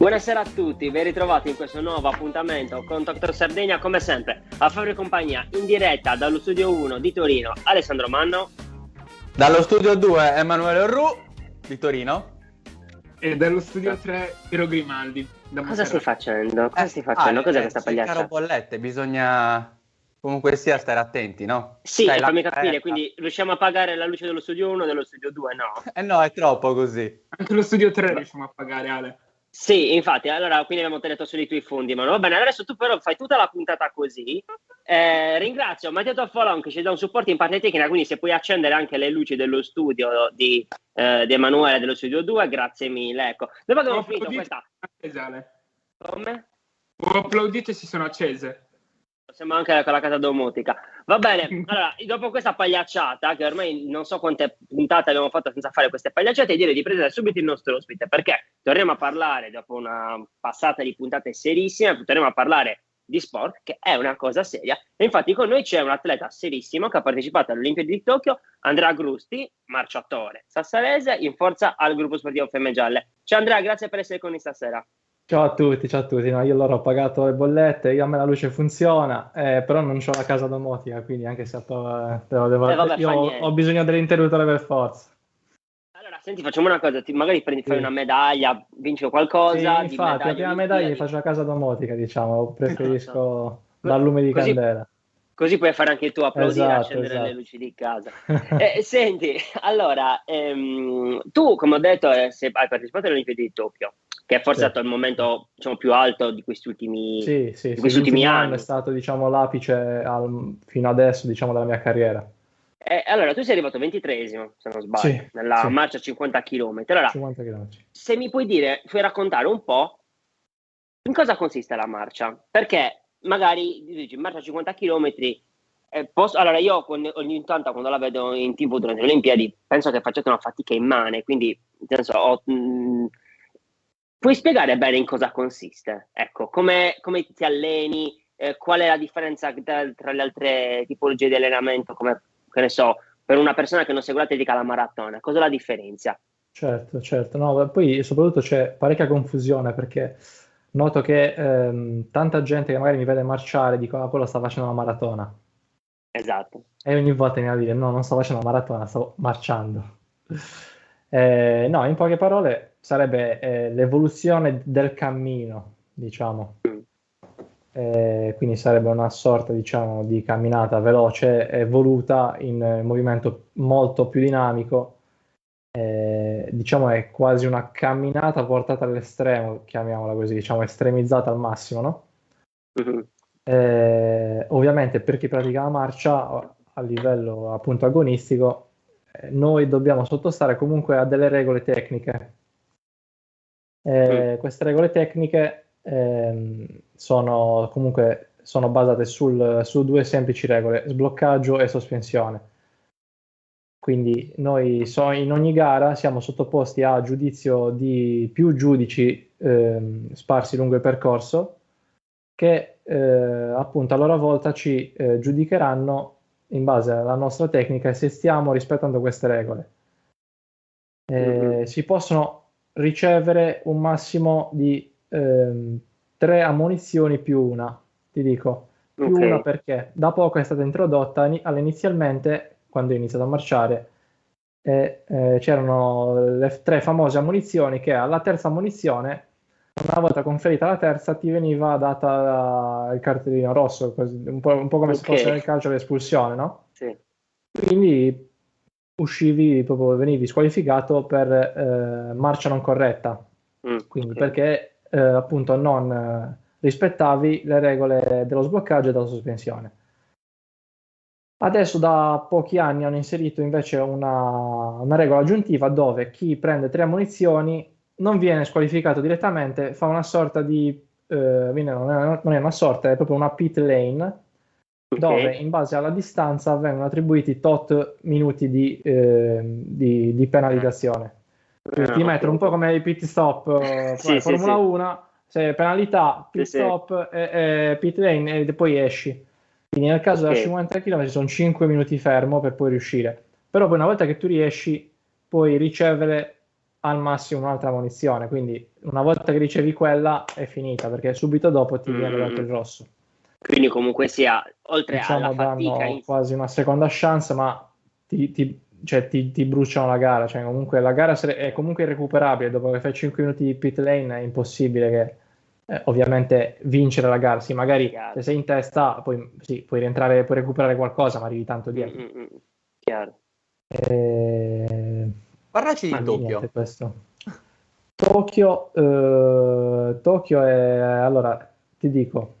Buonasera a tutti, ben ritrovati in questo nuovo appuntamento con Dr. Sardegna, come sempre a farvi compagnia in diretta dallo studio 1 di Torino, Alessandro Manno. Dallo studio 2 Emanuele Orru di Torino. E dallo studio 3 Piero Grimaldi. Cosa stai facendo? Cos'è questa pagliaccia? Caro bollette, bisogna comunque sia stare attenti, no? Sì, e fammi capire, quindi riusciamo a pagare la luce dello studio 1 e dello studio 2, no? No, è troppo così. Anche lo studio 3 riusciamo a pagare, Ale. Sì, infatti, allora quindi abbiamo tenuto solo i tuoi fondi, ma va bene, adesso tu però fai tutta la puntata così. Ringrazio Matteo Toffolon che ci dà un supporto in parte tecnica, quindi se puoi accendere anche le luci dello studio di Emanuele dello studio 2, grazie mille. Ecco, dopo che abbiamo finito questa... Come? Ho applaudito e si sono accese. Sembra anche con la casa domotica. Va bene, allora, dopo questa pagliacciata, che ormai non so quante puntate abbiamo fatto senza fare queste pagliacciate, direi di prendere subito il nostro ospite, perché torniamo a parlare, dopo una passata di puntate serissime, torniamo a parlare di sport, che è una cosa seria. E infatti con noi c'è un atleta serissimo che ha partecipato alle Olimpiadi di Tokyo, Andrea Grusti, marciatore sassarese, in forza al gruppo sportivo Fiamme Gialle. Ciao Andrea, grazie per essere con noi stasera. Ciao a tutti, no, io allora ho pagato le bollette, io a me la luce funziona, però non ho la casa domotica, quindi anche se ho bisogno dell'interruttore per forza. Allora, senti, facciamo una cosa, magari fai una medaglia, vinci qualcosa. Sì, infatti, la prima medaglia mi faccio la casa domotica, diciamo, preferisco dal lume di candela. Così puoi fare anche tu, applaudire, accendere le luci di casa. Senti, allora, tu, come ho detto, hai partecipato alle Olimpiadi di Tokyo, che è forse stato il momento, diciamo, più alto di questi ultimi, ultimi anni. È stato, diciamo, l'apice fino adesso, diciamo, della mia carriera. Allora, tu sei arrivato 23esimo, se non sbaglio, nella marcia 50 km. Allora, 50 km. Se mi puoi raccontare un po' in cosa consiste la marcia? Perché magari dici marcia 50 km. Allora, io ogni tanto quando la vedo in TV durante le Olimpiadi penso che facciate una fatica immane, quindi nel senso, puoi spiegare bene in cosa consiste? Ecco, come ti alleni? Qual è la differenza tra le altre tipologie di allenamento? Come, che ne so, per una persona che non segue l'atletica, la maratona, cosa la differenzia? Certo. No, poi soprattutto c'è parecchia confusione perché noto che tanta gente che magari mi vede marciare dicono quello sta facendo una maratona. Esatto. E ogni volta mi viene a dire no, non sto facendo una maratona, sto marciando. No, in poche parole sarebbe l'evoluzione del cammino, diciamo. Quindi sarebbe una sorta, diciamo, di camminata veloce evoluta in movimento molto più dinamico. Diciamo è quasi una camminata portata all'estremo, chiamiamola così, diciamo estremizzata al massimo, no? Ovviamente per chi pratica la marcia a livello appunto agonistico noi dobbiamo sottostare comunque a delle regole tecniche. Queste regole tecniche sono basate su due semplici regole: sbloccaggio e sospensione. Quindi noi in ogni gara siamo sottoposti a giudizio di più giudici sparsi lungo il percorso che appunto a loro volta ci giudicheranno in base alla nostra tecnica e se stiamo rispettando queste regole. Si possono ricevere un massimo di 3 ammonizioni più una, ti dico, più una perché da poco è stata introdotta inizialmente, quando ho iniziato a marciare, c'erano le 3 famose ammonizioni che alla terza ammonizione, una volta conferita la terza, ti veniva data il cartellino rosso, così, un po' come se fosse nel calcio l'espulsione, no? Sì. Quindi venivi squalificato per marcia non corretta, quindi perché appunto non rispettavi le regole dello sbloccaggio e della sospensione. Adesso da pochi anni hanno inserito invece una regola aggiuntiva dove chi prende 3 ammonizioni non viene squalificato direttamente, fa una sorta di non è una sorta, è proprio una pit lane, dove in base alla distanza vengono attribuiti tot minuti di penalizzazione. Ti mettono un po' come i pit stop, Formula 1, se penalità, pit stop e pit lane e poi esci. Quindi nel caso da 50 km sono 5 minuti fermo per poi riuscire. Però poi una volta che tu riesci puoi ricevere al massimo un'altra munizione, quindi una volta che ricevi quella è finita, perché subito dopo ti viene dato il rosso. Quindi comunque sia, oltre alla fatica... danno quasi una seconda chance, ma ti bruciano la gara, cioè comunque la gara è comunque irrecuperabile, dopo che fai 5 minuti di pit lane è impossibile che ovviamente vincere la gara, sì, magari se sei in testa poi sì, puoi rientrare, puoi recuperare qualcosa, ma arrivi tanto dietro. Chiaro. Parlaci di Tokyo. Tokyo è, allora ti dico,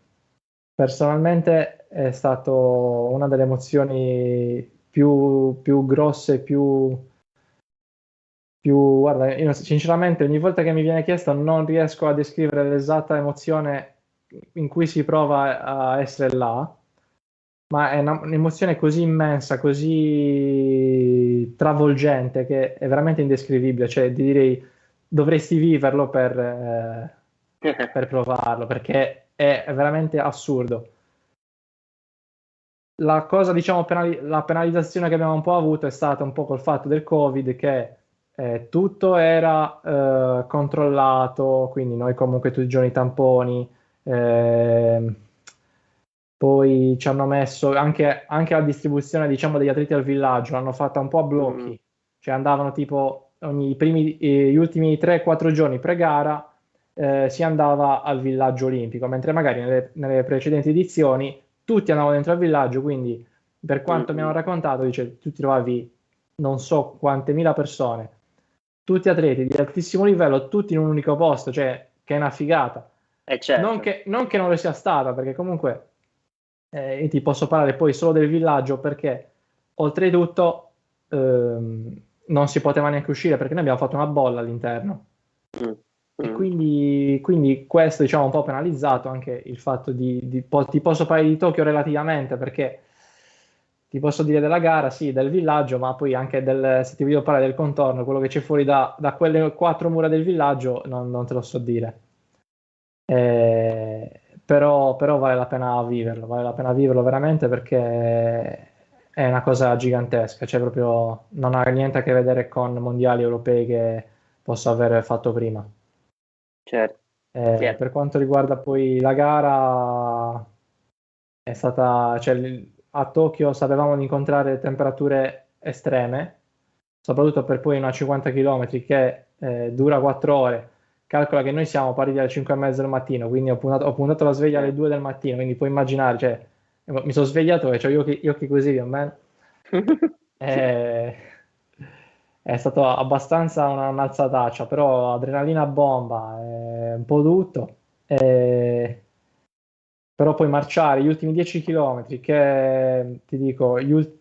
personalmente è stato una delle emozioni più grosse, guarda, io sinceramente ogni volta che mi viene chiesto non riesco a descrivere l'esatta emozione in cui si prova a essere là, ma è un'emozione così immensa, così travolgente, che è veramente indescrivibile, cioè ti direi dovresti viverlo per provarlo, perché è veramente assurdo. La cosa, diciamo, la penalizzazione che abbiamo un po' avuto è stata un po' col fatto del Covid, che tutto era controllato, quindi noi comunque tutti i giorni tamponi, poi ci hanno messo anche la distribuzione, diciamo, degli atleti al villaggio, l'hanno fatta un po' a blocchi, cioè andavano tipo gli ultimi 3-4 giorni pre-gara si andava al villaggio olimpico, mentre magari nelle precedenti edizioni tutti andavano dentro al villaggio, quindi per quanto mi hanno raccontato, dice, tu ti trovavi non so quante mila persone, tutti atleti di altissimo livello, tutti in un unico posto, cioè che è una figata. Certo. Non che non lo sia stata, perché comunque io ti posso parlare poi solo del villaggio, perché oltretutto non si poteva neanche uscire, perché noi abbiamo fatto una bolla all'interno. E quindi questo, diciamo, un po' penalizzato anche il fatto ti posso parlare di Tokyo relativamente, perché ti posso dire della gara, sì, del villaggio, ma poi anche se ti voglio parlare del contorno, quello che c'è fuori da quelle 4 mura del villaggio, non te lo so dire. Però vale la pena viverlo veramente, perché è una cosa gigantesca, cioè proprio non ha niente a che vedere con mondiali europei che posso aver fatto prima. Certo. Per quanto riguarda poi la gara, è stata, cioè, a Tokyo sapevamo di incontrare temperature estreme, soprattutto per poi una 50 km che dura 4 ore. Calcola che noi siamo partiti alle 5:30 del mattino, quindi ho puntato la sveglia alle 2 del mattino, quindi puoi immaginare, cioè, mi sono svegliato e ho gli occhi così più o meno. È stato abbastanza un'alzataccia, però adrenalina a bomba, un po' tutto. Però poi marciare gli ultimi 10 km, che ti dico, io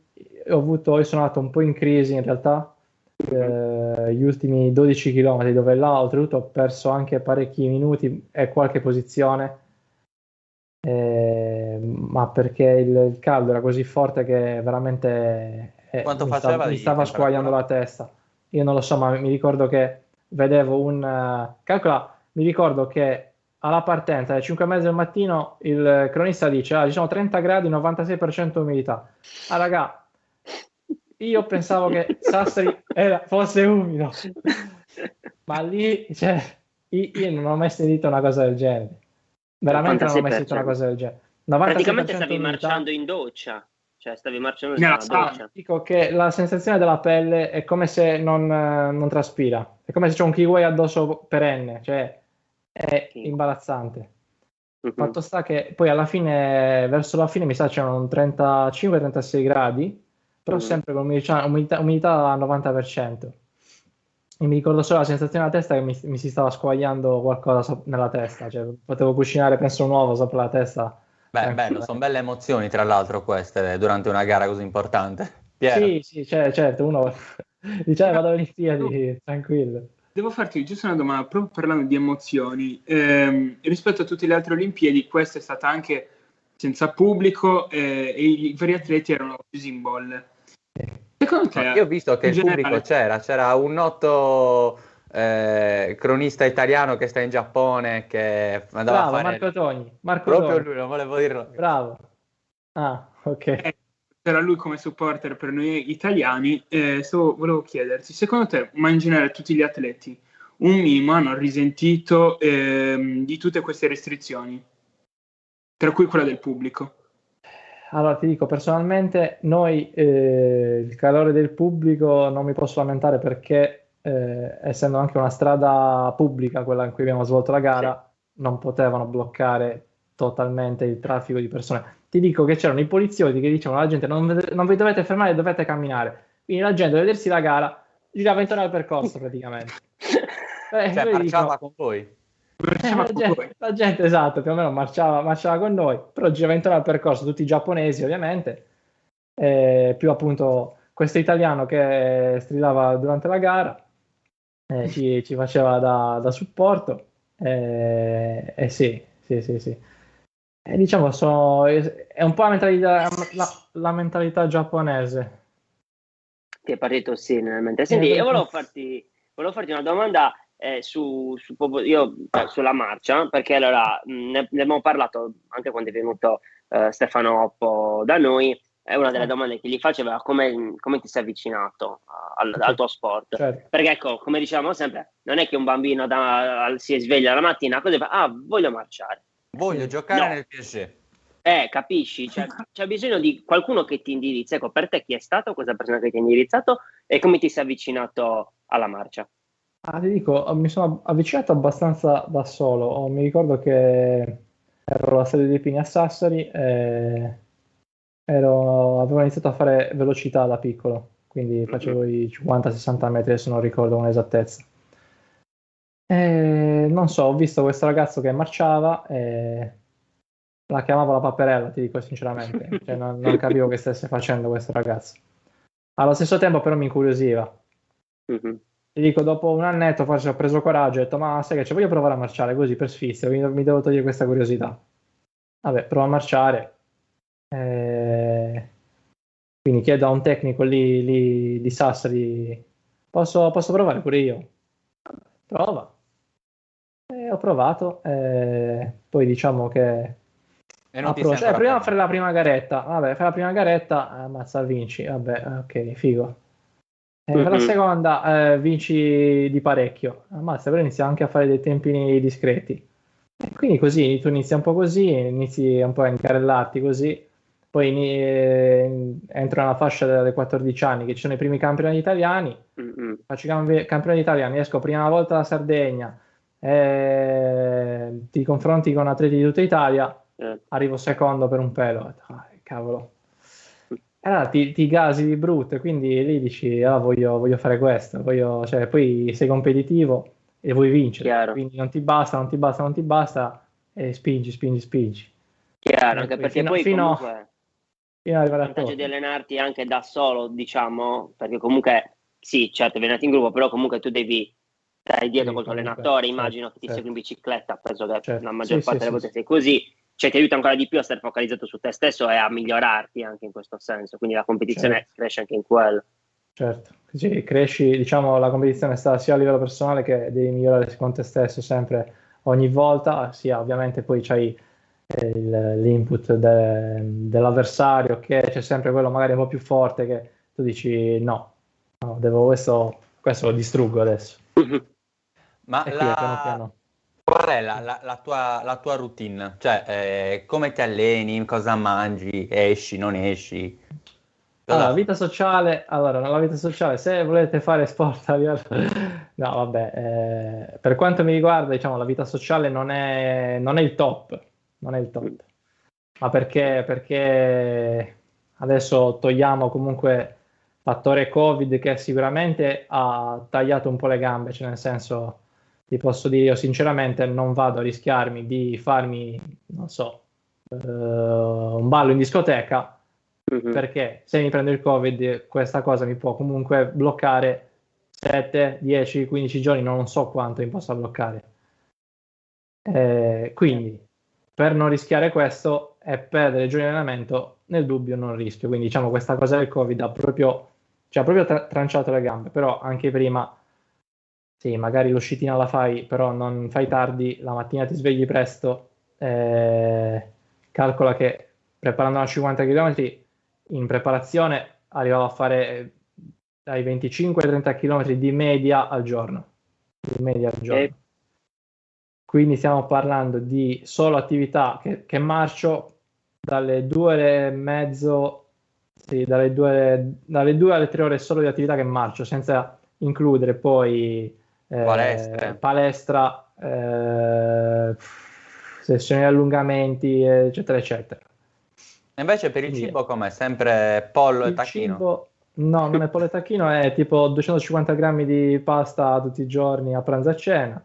sono andato un po' in crisi in realtà, gli ultimi 12 km, dove là oltretutto ho perso anche parecchi minuti e qualche posizione, ma perché il caldo era così forte che veramente Quanto mi stava squagliando la testa. Io non lo so, ma mi ricordo che vedevo calcola, mi ricordo che alla partenza alle 5:30 del mattino il cronista dice ci sono 30 gradi, 96% umidità. Raga, io pensavo che Sassari fosse umido, ma lì, cioè, io non ho mai sentito una cosa del genere. Veramente non ho mai sentito una cosa del genere. Praticamente stavi marciando in doccia. Cioè, stavi marciando in doccia. Dico che la sensazione della pelle è come se non traspira. È come se c'è un kiwi addosso perenne. Cioè, è imbarazzante. Fatto sta che poi alla fine, verso la fine, mi sa c'erano 35-36 gradi, però sempre con umidità al 90%. E mi ricordo solo la sensazione nella testa che mi si stava squagliando qualcosa nella testa, cioè potevo cucinare penso un uovo sopra la testa. Beh, bello, sono belle emozioni tra l'altro queste durante una gara così importante. Piero. Sì, certo, uno dice vado all'Olimpiadi, tranquillo. Devo farti giusto una domanda, proprio parlando di emozioni. Rispetto a tutte le altre Olimpiadi, questa è stata anche senza pubblico e i vari atleti erano chiusi in bolle. Secondo te, io ho visto che il pubblico c'era un noto cronista italiano che sta in Giappone, che andava a fare... Marco Togni. Proprio lui, non volevo dirlo. Bravo. Ah, ok. C'era lui come supporter per noi italiani. Volevo chiederti, secondo te, ma in generale tutti gli atleti, un minimo hanno risentito di tutte queste restrizioni, tra cui quella del pubblico? Allora ti dico, personalmente noi il calore del pubblico non mi posso lamentare perché essendo anche una strada pubblica, quella in cui abbiamo svolto la gara, non potevano bloccare totalmente il traffico di persone. Ti dico che c'erano i poliziotti che dicevano alla gente non vi dovete fermare, dovete camminare. Quindi la gente, a vedersi la gara, girava intorno al percorso praticamente. Cioè, marciava con voi. La gente, esatto, più o meno marciava con noi, però girava intorno al percorso, tutti giapponesi ovviamente, più appunto questo italiano che strillava durante la gara, ci faceva da supporto, sì. Diciamo, è un po' la mentalità giapponese. Ti è partito sì nella mente. Senti, io volevo farti una domanda sulla marcia, perché allora ne abbiamo parlato anche quando è venuto Stefano Oppo da noi. È una delle domande che gli faceva come ti sei avvicinato al tuo sport. Certo. Perché ecco, come diciamo sempre, non è che un bambino si sveglia la mattina così fa, voglio marciare. Voglio giocare nel PSG. Capisci? C'è bisogno di qualcuno che ti indirizzi. Ecco, per te chi è stato questa persona che ti ha indirizzato e come ti sei avvicinato alla marcia? Ti dico, mi sono avvicinato abbastanza da solo. Mi ricordo che ero alla sede dei Pini a Sassari e avevo iniziato a fare velocità da piccolo, quindi facevo i 50-60 metri, adesso non ricordo con esattezza. Non so, ho visto questo ragazzo che marciava e la chiamavo la paperella, ti dico sinceramente, cioè, non capivo che stesse facendo questo ragazzo. Allo stesso tempo però mi incuriosiva. Ti dico, dopo un annetto forse ho preso coraggio e ho detto, ma sai che voglio provare a marciare così per sfizio, mi devo togliere questa curiosità. Vabbè, provo a marciare. Quindi chiedo a un tecnico lì di Sassari, posso provare pure io? Prova. Ho provato, poi diciamo che proviamo a fare la prima garetta. Vabbè, fai la prima garetta, ammazza, vinci. Vabbè, ok, figo. Per la seconda vinci di parecchio. Ammazza, però inizi anche a fare dei tempini discreti. E quindi così, tu inizi un po' così, inizi un po' a incarellarti così. Poi entro nella fascia dei 14 anni che ci sono i primi campionati italiani. Faccio i campionati italiani, esco prima una volta alla Sardegna, ti confronti con atleti di tutta Italia, arrivo secondo per un pelo. Cavolo. Allora ti gasi di brutto, quindi lì dici voglio fare questo, cioè, poi sei competitivo e vuoi vincere. Chiaro. Quindi non ti basta e spingi. Chiaro, anche perché poi comunque il vantaggio di allenarti anche da solo, diciamo, perché comunque sì, certo, vieni in gruppo, però comunque tu stai dietro col tuo allenatore, immagino che ti segui in bicicletta, penso che la maggior parte delle volte sei così, cioè ti aiuta ancora di più a stare focalizzato su te stesso e a migliorarti anche in questo senso, quindi la competizione cresce anche in quello. Certo, così cresci, diciamo, la competizione sta sia a livello personale che devi migliorare con te stesso sempre, ogni volta, sia ovviamente poi c'hai l'input dell'avversario, che c'è sempre quello magari un po' più forte che tu dici no devo questo lo distruggo adesso. Ma piano piano. Qual è la tua routine? Cioè, come ti alleni, cosa mangi, esci, non esci? Allora, nella vita sociale, se volete fare sport no, vabbè, per quanto mi riguarda, diciamo, la vita sociale non è il top, ma perché adesso togliamo comunque fattore Covid che sicuramente ha tagliato un po' le gambe, cioè nel senso, ti posso dire io sinceramente non vado a rischiarmi di farmi, non so, un ballo in discoteca, perché se mi prendo il Covid questa cosa mi può comunque bloccare 7, 10, 15 giorni, non so quanto mi possa bloccare. Quindi per non rischiare questo e perdere giorni di allenamento, nel dubbio non rischio. Quindi diciamo questa cosa del Covid ha proprio tranciato le gambe, però anche prima sì, magari l'uscitina la fai, però non fai tardi, la mattina ti svegli presto, calcola che preparando a 50 km in preparazione arrivavo a fare dai 25 ai 30 km di media al giorno. in media al giorno. Quindi stiamo parlando di solo attività che marcio dalle 2:30, sì, dalle 2 alle 3 ore solo di attività che marcio, senza includere poi palestra, sessioni di allungamenti, eccetera, eccetera. E invece per il cibo com'è? Sempre pollo e tacchino? Cibo, no, non è pollo e tacchino, è tipo 250 grammi di pasta tutti i giorni a pranzo e a cena.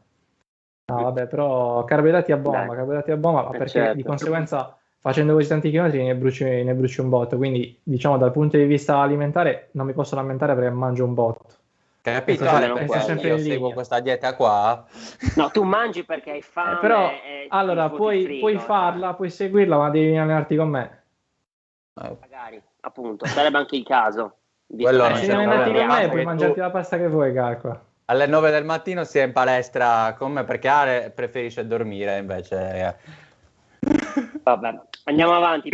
No, vabbè, però carboidrati a bomba, perché certo. di conseguenza facendo così tanti chilometri ne bruci un botto, quindi diciamo dal punto di vista alimentare non mi posso lamentare perché mangio un botto. Capito? Io seguo questa dieta qua. No, tu mangi perché hai fame. Però allora puoi farla, puoi seguirla, ma devi allenarti con me. Magari, appunto, sarebbe anche il caso. Se devi allenarti con me puoi mangiarti la pasta che vuoi, calcola. Alle 9 del mattino si è in palestra con me perché Ale preferisce dormire invece. Vabbè, andiamo avanti.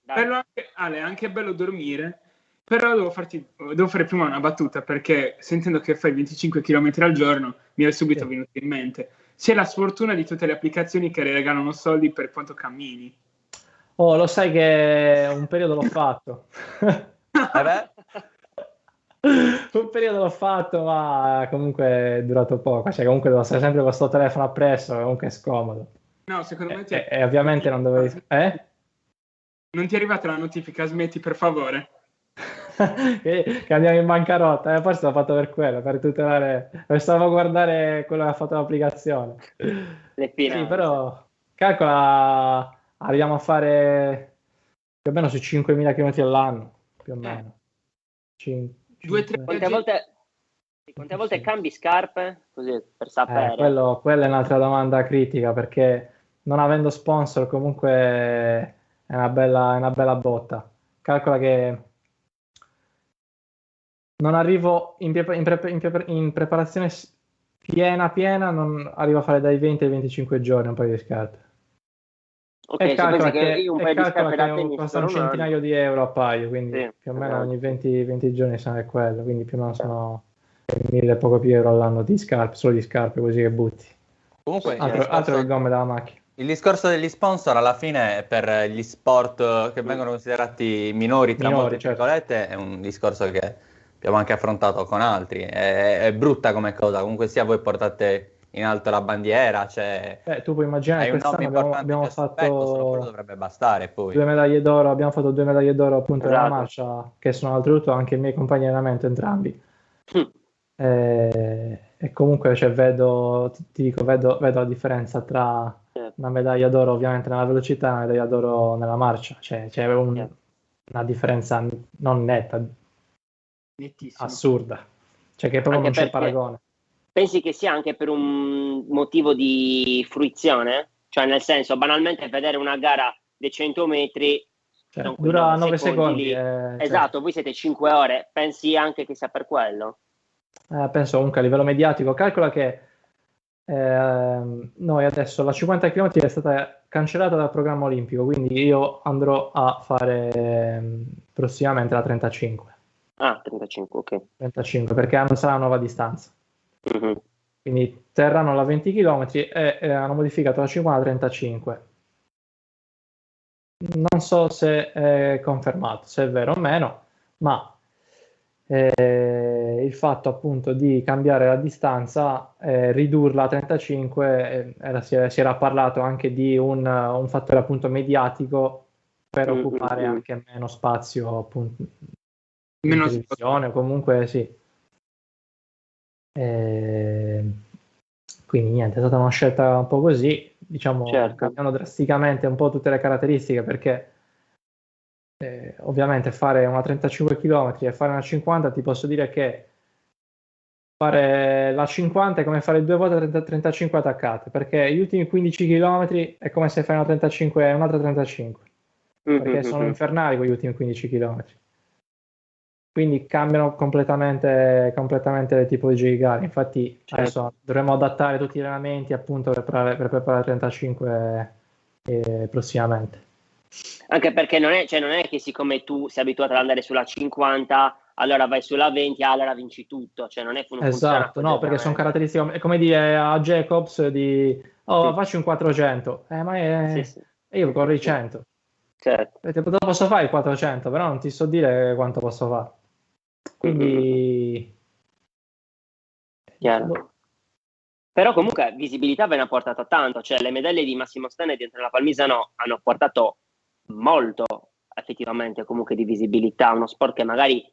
Ale, è anche bello dormire, però devo fare prima una battuta, perché sentendo che fai 25 km al giorno mi è subito venuto in mente. C'è la sfortuna di tutte le applicazioni che regalano soldi per quanto cammini. Oh, lo sai che un periodo l'ho fatto. Un periodo l'ho fatto, ma comunque è durato poco. Cioè, comunque devo stare sempre con questo telefono appresso, comunque è scomodo. No, secondo me e ovviamente non dovevi. Non ti è arrivata la notifica? Smetti, per favore. che andiamo in bancarotta, forse l'ho fatto per quello, per tutelare, per salvaguardare quello che ha fatto l'applicazione. Sì, però calcola, arriviamo a fare più o meno su 5.000 km all'anno, più o meno. 2-3 quante volte cambi scarpe? Così per sapere. Quella è un'altra domanda critica, perché non avendo sponsor comunque è una bella botta. Calcola che non arrivo in preparazione piena, non arrivo a fare dai 20 ai 25 giorni un paio di scarpe. Okay, calcola che un paio di scarpe da tennis costa un centinaio di euro a paio, quindi più o meno ogni 20 giorni sono quello, quindi più o meno sono 1.000 e poco più euro all'anno di scarpe, solo di scarpe così che butti. Comunque altro che gomme della macchina. Il discorso degli sponsor alla fine per gli sport che vengono considerati minori tra molte virgolette è un discorso che abbiamo anche affrontato con altri. È brutta come cosa, comunque sia voi portate in alto la bandiera, tu puoi immaginare che quest'anno abbiamo fatto quello dovrebbe bastare poi. 2 medaglie d'oro, abbiamo fatto 2 medaglie d'oro appunto nella marcia, che sono oltretutto anche i miei compagni di allenamento entrambi. E comunque vedo la differenza tra una medaglia d'oro ovviamente nella velocità e una medaglia d'oro nella marcia, c'è una differenza non netta, nettissima, assurda, che proprio anche non c'è paragone. Pensi che sia anche per un motivo di fruizione? Cioè, nel senso, banalmente vedere una gara dei 100 metri dura 9 secondi. Esatto, voi siete 5 ore. Pensi anche che sia per quello? Penso comunque a livello mediatico. Calcola che noi adesso la 50 km è stata cancellata dal programma olimpico, quindi io andrò a fare prossimamente la 35. 35, ok. 35, perché non sarà una nuova distanza. Quindi terranno la 20 km e hanno modificato la 50 a 35. Non so se è confermato, se è vero o meno, ma il fatto appunto di cambiare la distanza, ridurla a 35, si era parlato anche di un fattore appunto mediatico per occupare anche meno spazio appunto in televisione o comunque sì. Quindi niente, è stata una scelta un po' così, diciamo, cambiando drasticamente un po' tutte le caratteristiche, perché ovviamente fare una 35 km e fare una 50, ti posso dire che fare la 50 è come fare 2 volte 35 attaccate, perché gli ultimi 15 km è come se fai una 35 e un'altra 35, perché sono infernali quegli ultimi 15 km. Quindi cambiano completamente le tipologie di gare. Infatti adesso dovremo adattare tutti gli allenamenti appunto per preparare 35 prossimamente. Anche perché non è che siccome tu sei abituato ad andare sulla 50 allora vai sulla 20, allora vinci tutto, cioè non esatto, no, perché sono caratteristiche, è come dire a Jacobs di facci un 400, io corro i 100. Certo. Posso fare il 400, però non ti so dire quanto posso fare. Quindi... Chiaro. Però comunque visibilità ve ne ha portato tanto, cioè le medaglie di Massimo Stene dentro la Palmisano hanno portato molto effettivamente comunque di visibilità, uno sport che magari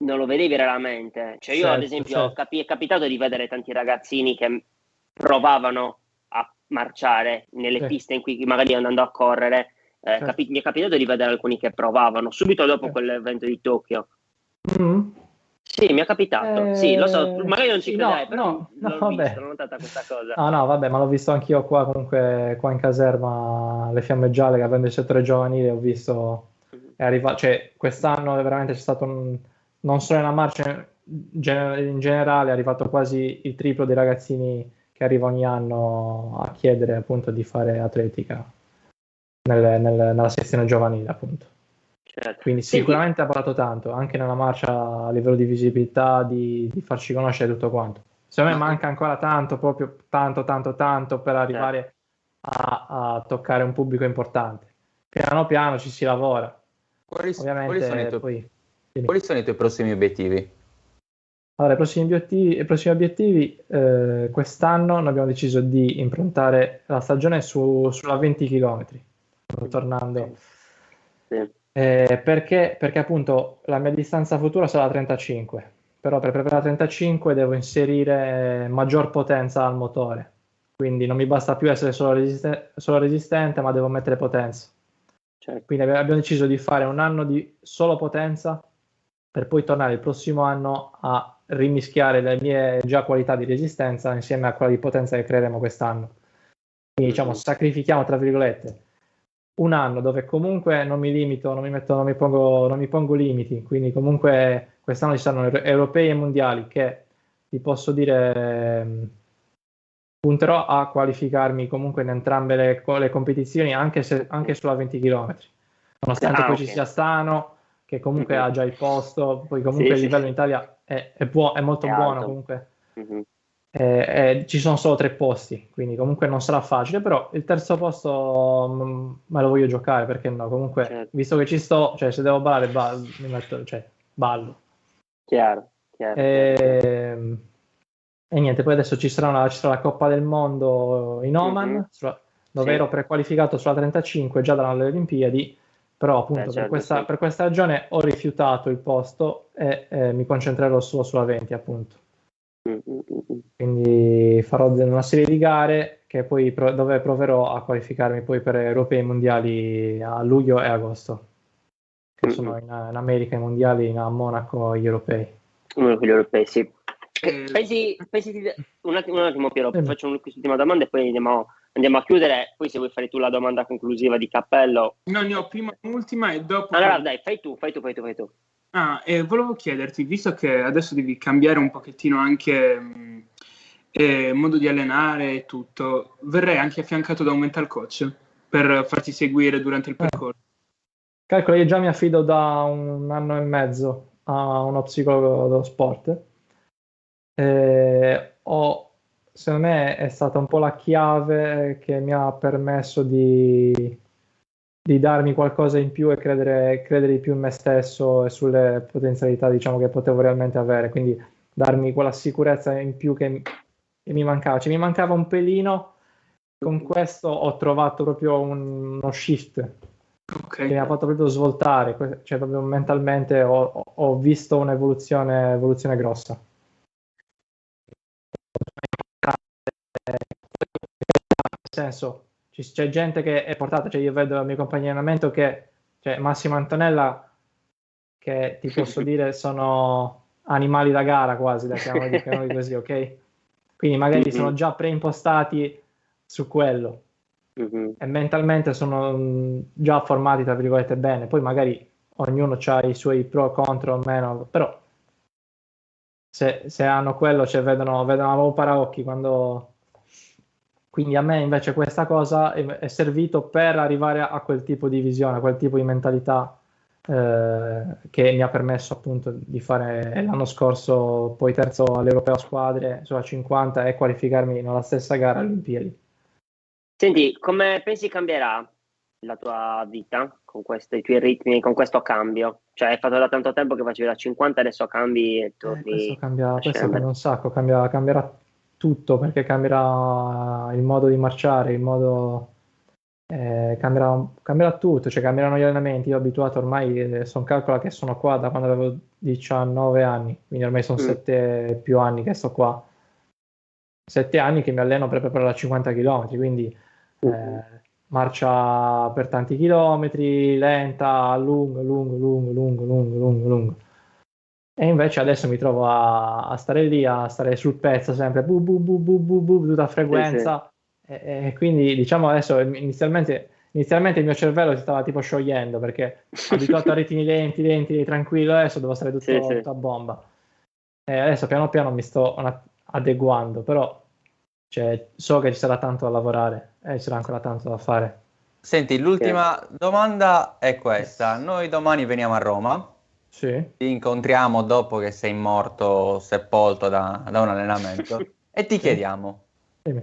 non lo vedevi raramente. Cioè io ad esempio è capitato di vedere tanti ragazzini che provavano a marciare nelle piste in cui magari andando a correre, mi è capitato di vedere alcuni che provavano subito dopo quell'evento di Tokyo. Sì, mi è capitato. Sì, lo so, magari non ci crederai, però l'ho notata questa cosa. No, vabbè, ma l'ho visto anch'io qua, comunque, qua in caserma, le Fiamme Gialle, che avendo il settore giovanile, ho visto, è arrivato, cioè, quest'anno veramente c'è stato, non solo nella marcia, in generale, è arrivato quasi il triplo dei ragazzini che arriva ogni anno a chiedere, appunto, di fare atletica nella sezione giovanile, appunto. Certo. Quindi sicuramente ha parlato tanto, anche nella marcia a livello di visibilità, di farci conoscere tutto quanto. Secondo me manca ancora tanto, proprio tanto per arrivare a toccare un pubblico importante. Piano piano ci si lavora. Quali sono i tuoi prossimi obiettivi? Allora, i prossimi obiettivi quest'anno noi abbiamo deciso di improntare la stagione sulla 20 km, tornando... Sì. Perché appunto la mia distanza futura sarà 35, però per preparare 35 devo inserire maggior potenza al motore, quindi non mi basta più essere solo resistente, ma devo mettere potenza. Certo. Quindi abbiamo deciso di fare un anno di solo potenza per poi tornare il prossimo anno a rimischiare le mie già qualità di resistenza insieme a quella di potenza che creeremo quest'anno. Quindi diciamo sacrifichiamo tra virgolette un anno dove comunque non mi limito, non mi pongo limiti, quindi comunque quest'anno ci saranno europei e mondiali che ti posso dire punterò a qualificarmi comunque in entrambe le competizioni anche sulla 20 km, nonostante poi ci sia Stano che comunque ha già il posto, poi comunque il livello in Italia è molto buono comunque. Ci sono solo 3 posti, quindi comunque non sarà facile, però il terzo posto me lo voglio giocare, perché no, comunque visto che ci sto, cioè se devo ballare mi metto, ballo. Chiaro. E niente, poi adesso ci sarà la Coppa del Mondo in Oman, dove ero prequalificato sulla 35 già dalle Olimpiadi, però appunto per questa stagione ho rifiutato il posto e mi concentrerò solo sulla 20 appunto. Quindi farò una serie di gare che poi dove proverò a qualificarmi poi per europei e mondiali a luglio e agosto, che sono in America i mondiali, a Monaco gli europei. Gli europei, sì. Pensi un attimo Piero, faccio quest'ultima domanda e poi andiamo a chiudere, poi se vuoi fare tu la domanda conclusiva di cappello. No, ne ho prima un'ultima e dopo... Allora dai, fai tu. Volevo chiederti, visto che adesso devi cambiare un pochettino anche modo di allenare e tutto, verrei anche affiancato da un mental coach per farti seguire durante il percorso. Calcola, io già mi affido da 1 anno e mezzo a uno psicologo dello sport. Secondo me è stata un po' la chiave che mi ha permesso di darmi qualcosa in più e credere di più in me stesso e sulle potenzialità, diciamo, che potevo realmente avere, quindi darmi quella sicurezza in più che mi mancava, mi mancava un pelino. Con questo ho trovato proprio uno shift che mi ha fatto proprio svoltare, cioè proprio mentalmente ho visto un'evoluzione grossa. Nel senso, c'è gente che è portata, cioè io vedo il mio compagno di allenamento Massimo Antonella, che ti posso dire sono animali da gara quasi, da chiamare così, ok? Quindi magari sono già preimpostati su quello e mentalmente sono già formati, tra virgolette, bene. Poi magari ognuno ha i suoi pro, contro o meno, però se hanno quello, vedono a paraocchi quando... Quindi a me invece questa cosa è servito per arrivare a quel tipo di visione, a quel tipo di mentalità che mi ha permesso appunto di fare l'anno scorso poi terzo all'Europeo a squadre sulla 50 e qualificarmi nella stessa gara alle Olimpiadi. Senti, come pensi cambierà la tua vita con i tuoi ritmi, con questo cambio? Cioè, hai fatto da tanto tempo che facevi la 50, adesso cambi e torni. Questo cambia un sacco, cambierà tutto, perché cambierà il modo di marciare, il modo cambierà tutto, cioè cambieranno gli allenamenti. Io ho abituato ormai, calcola che sono qua da quando avevo 19 anni, quindi ormai sono 7 più anni che sto qua, 7 anni che mi alleno proprio per la 50 km, quindi marcia per tanti chilometri, lenta, lungo. E invece adesso mi trovo a stare lì, a stare sul pezzo sempre, tutta frequenza. Sì. E quindi diciamo adesso inizialmente il mio cervello si stava tipo sciogliendo, perché abituato a ritmi lenti, tranquillo, adesso devo stare tutta bomba. E adesso piano piano mi sto adeguando, però so che ci sarà tanto da lavorare e ci sarà ancora tanto da fare. Senti, l'ultima domanda è questa. Noi domani veniamo a Roma. Sì. Ti incontriamo dopo che sei morto, sepolto da un allenamento e ti chiediamo,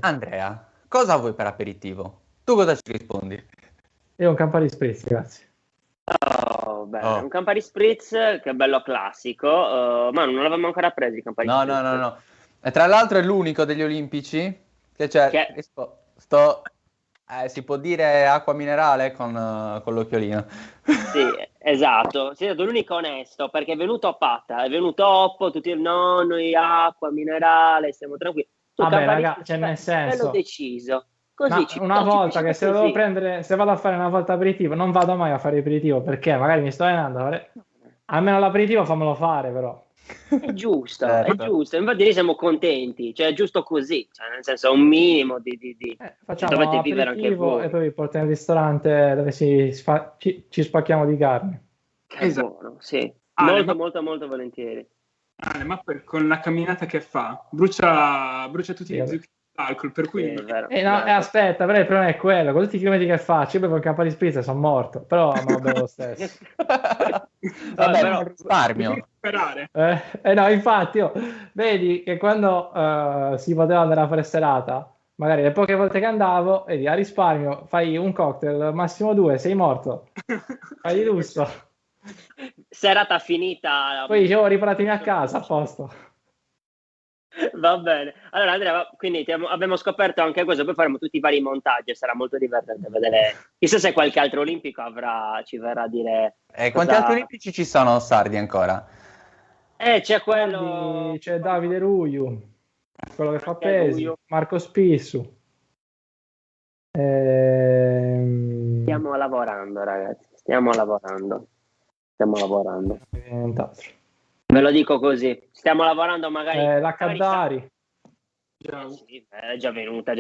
Andrea, cosa vuoi per aperitivo? Tu cosa ci rispondi? Io un Campari Spritz, grazie. Un Campari Spritz, che bello classico, ma non l'avevamo ancora preso il Campari Spritz. No. E tra l'altro è l'unico degli olimpici che c'è, si può dire acqua minerale con l'occhiolino. Sì, esatto, sei stato l'unico onesto, perché è venuto Patta, è venuto Oppo, tutti noi acqua minerale, stiamo tranquilli. Vabbè, raga, c'è nel senso. L'ho deciso. Così una volta che se devo prendere, se vado a fare una volta aperitivo, non vado mai a fare aperitivo, perché magari mi sto allenando, almeno l'aperitivo fammelo fare, però. È giusto, infatti noi siamo contenti, cioè è giusto così, cioè nel senso un minimo di facciamo dovete vivere anche voi. E poi vi porto in un ristorante dove ci spacchiamo di carne. Buono, sì. Molto volentieri. Ma con la camminata che fa brucia tutti gli zuccheri d'alcol, per cui aspetta, però il problema è quello, con tutti i chilometri che faccio, io bevo il Campari Spritz e sono morto, però me lo bevo lo stesso. Vabbè, però risparmio. No, infatti, vedi che quando si poteva andare a fare serata, magari le poche volte che andavo, vedi, a risparmio fai un cocktail, massimo 2, sei morto, fai di lusso. Serata finita. Poi dicevo, riparatemi a casa, a posto. Va bene. Allora Andrea, quindi abbiamo scoperto anche questo, poi faremo tutti i vari montaggi, sarà molto divertente vedere. Chissà se qualche altro olimpico ci verrà a dire. Quanti altri olimpici ci sono sardi ancora? C'è quello. C'è Davide Ruiu, quello che fa pesi, Marco Spissu. Stiamo lavorando, ragazzi. Stiamo lavorando. Nient'altro. Ve lo dico così, stiamo lavorando magari. La Caddari. Sì, è già venuta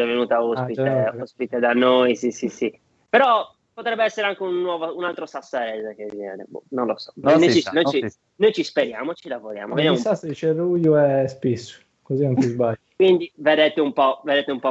ospite da noi, sì. Però potrebbe essere anche un altro sassarese che viene, non lo so. Noi ci speriamo, ci lavoriamo. Il Sassari dice Ruiu e Spissu, così non ti sbagli. Quindi vedete un po'.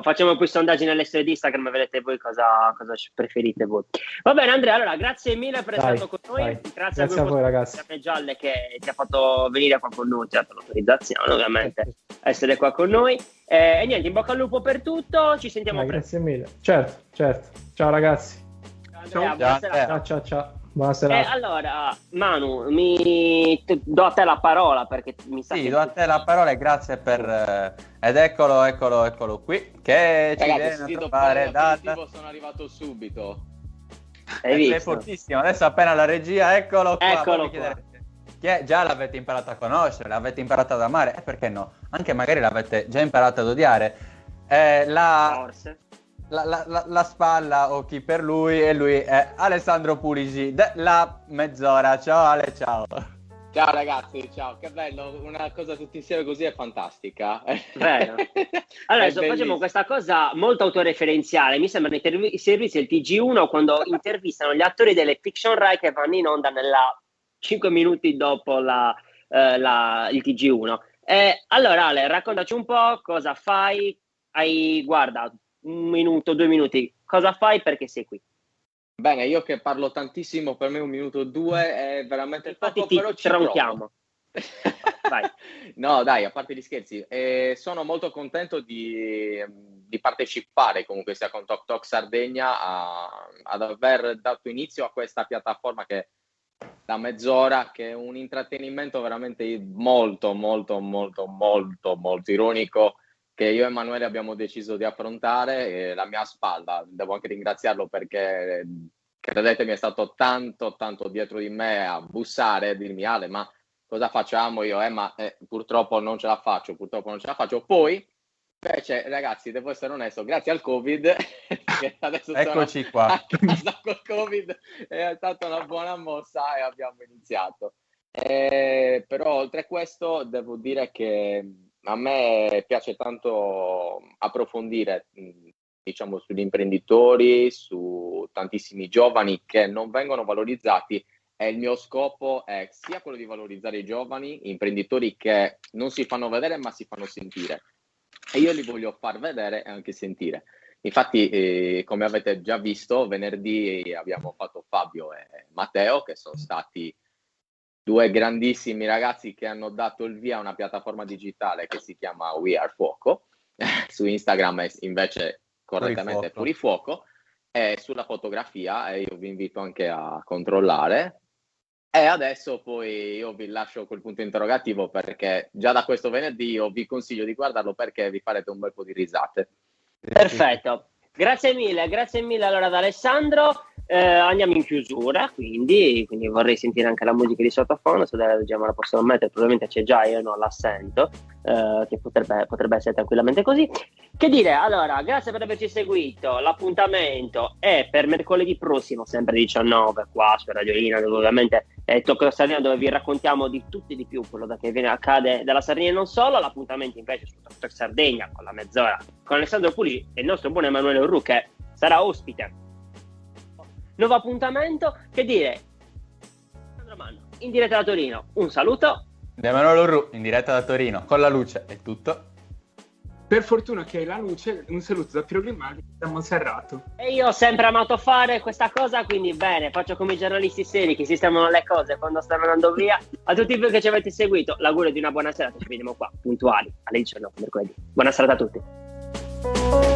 Facciamo poi sondaggi nelle storie di Instagram e vedete voi cosa preferite voi. Va bene Andrea, allora grazie mille per essere stato con noi. Grazie a voi ragazzi. Gialle che ti ha fatto venire qua con noi, ti ha dato l'autorizzazione ovviamente a essere qua con noi. E niente, in bocca al lupo per tutto, ci sentiamo presto. Grazie mille. Certo. Ciao ragazzi. Ciao. Buonasera. Allora, Manu, do a te la parola perché mi sa. Sì, do a te la parola e grazie per. Ed eccolo qui. Che ci viene a trovare. Sono arrivato subito. Sei fortissimo. Adesso appena la regia, eccolo qua. Eccolo qua. Già l'avete imparato a conoscere, l'avete imparato ad amare, perché no? Anche magari l'avete già imparato ad odiare. Forse. La spalla o chi per lui, e lui è Alessandro Pulisi della mezz'ora. Ciao Ale, ciao ragazzi, ciao, che bello, una cosa tutti insieme così è fantastica. Vero. Allora adesso facciamo questa cosa molto autoreferenziale, mi sembra nei servizi del TG1 quando intervistano gli attori delle fiction Rai che vanno in onda 5 minuti dopo il TG1. Allora Ale, raccontaci un po' cosa fai, guarda, 1 minuto, 2 minuti, cosa fai, perché sei qui? Bene, io che parlo tantissimo, per me 1 minuto o 2 è veramente infatti poco, però ci tronchiamo. Vai. No, dai, a parte gli scherzi, sono molto contento di partecipare comunque sia con Tok Tok Sardegna ad aver dato inizio a questa piattaforma che da mezz'ora, che è un intrattenimento veramente molto molto molto molto molto ironico, che io e Emanuele abbiamo deciso di affrontare. La mia spalla, devo anche ringraziarlo perché, credetemi, è stato tanto tanto dietro di me a bussare, a dirmi: Ale, ma cosa facciamo? Io, ma purtroppo non ce la faccio. Poi, invece, ragazzi, devo essere onesto, grazie al Covid, che adesso eccoci qua a casa col Covid, è stata una buona mossa e abbiamo iniziato. Però, oltre a questo, devo dire che a me piace tanto approfondire, diciamo, sugli imprenditori, su tantissimi giovani che non vengono valorizzati. E il mio scopo è sia quello di valorizzare i giovani imprenditori che non si fanno vedere ma si fanno sentire, e io li voglio far vedere e anche sentire. Infatti, come avete già visto, venerdì abbiamo fatto Fabio e Matteo, che sono stati 2 grandissimi ragazzi che hanno dato il via a una piattaforma digitale che si chiama We Are Fuoco. Su Instagram è invece correttamente Fuorifuoco. E sulla fotografia, io vi invito anche a controllare. E adesso poi io vi lascio quel punto interrogativo, perché già da questo venerdì io vi consiglio di guardarlo, perché vi farete un bel po' di risate. Perfetto, grazie mille allora ad Alessandro. Andiamo in chiusura, quindi vorrei sentire anche la musica di sottofondo, se già me la possono mettere, probabilmente c'è già, io non la sento, che potrebbe essere tranquillamente così. Che dire, allora, grazie per averci seguito, l'appuntamento è per mercoledì prossimo, sempre 19, qua su Radiolina, dove ovviamente è Tocco Sardegna, dove vi raccontiamo di tutto e di più quello che accade dalla Sardegna e non solo. L'appuntamento invece su Tocco Sardegna, con la mezz'ora, con Alessandro Pulici e il nostro buon Emanuele Urru, che sarà ospite. Nuovo appuntamento, che dire, Alessandro Manno in diretta da Torino, un saluto. Emanuele Urru in diretta da Torino, con la luce è tutto. Per fortuna che è la luce, un saluto da Piero Grimaldi, da Monserrato. E io ho sempre amato fare questa cosa, quindi bene, faccio come i giornalisti seri che sistemano le cose quando stanno andando via. A tutti voi che ci avete seguito, l'augurio di una buona serata, ci vediamo qua, puntuali, alle 19 mercoledì. Buona serata a tutti.